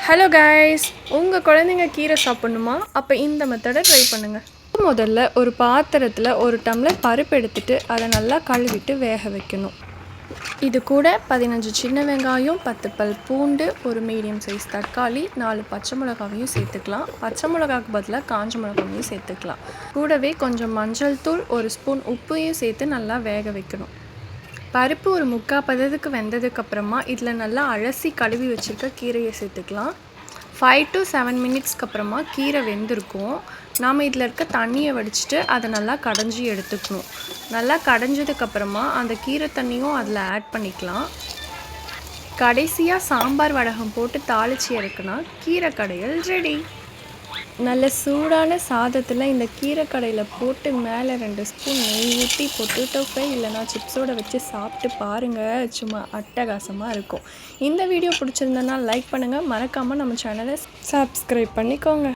Hello guys, உங்கள் குழந்தைங்க கீரை சாப்பிட்ணுமா? அப்போ இந்த மெத்தடை ட்ரை பண்ணுங்கள். முதல்ல ஒரு பாத்திரத்தில் ஒரு டம்ளர் பருப்பு எடுத்துகிட்டு அதை நல்லா கழுவிட்டு வேக வைக்கணும். இது கூட 15 சின்ன வெங்காயம், 10 பல் பூண்டு, ஒரு மீடியம் சைஸ் தக்காளி, 4 பச்சை மிளகாவையும் சேர்த்துக்கலாம். பச்சை மிளகாவுக்கு பதிலாக காஞ்ச மிளகாவையும் சேர்த்துக்கலாம். கூடவே கொஞ்சம் மஞ்சள் தூள், ஒரு ஸ்பூன் உப்பையும் சேர்த்து நல்லா வேக வைக்கணும். பருப்பு ஒரு 3/4 பதத்துக்கு வெந்ததுக்கப்புறமா இதில் நல்லா அலசி கழுவி வச்சுருக்க கீரையை சேர்த்துக்கலாம். 5 to 7 மினிட்ஸ்க்கு அப்புறமா கீரை வெந்திருக்கும். நாம் இதில் இருக்க தண்ணியை வடிச்சிட்டு அதை நல்லா கடைஞ்சி எடுத்துக்கணும். நல்லா கடைஞ்சதுக்கப்புறமா அந்த கீரை தண்ணியும் அதில் ஆட் பண்ணிக்கலாம். கடைசியாக சாம்பார் வடகம் போட்டு தாளித்து இறக்குனா கீரை கடையல் ரெடி. நல்ல சூடான சாதத்தில் இந்த கீரை கடையில் போட்டு மேலே 2 ஸ்பூன் நெய் ஊற்றி பொட்டேட்டோ ஃப்ரை இல்லைனா சிப்ஸோடு வச்சு சாப்பிட்டு பாருங்கள். சும்மா அட்டகாசமாக இருக்கும். இந்த வீடியோ பிடிச்சிருந்தனா லைக் பண்ணுங்கள். மறக்காமல் நம்ம சேனலை சப்ஸ்கிரைப் பண்ணிக்கோங்க.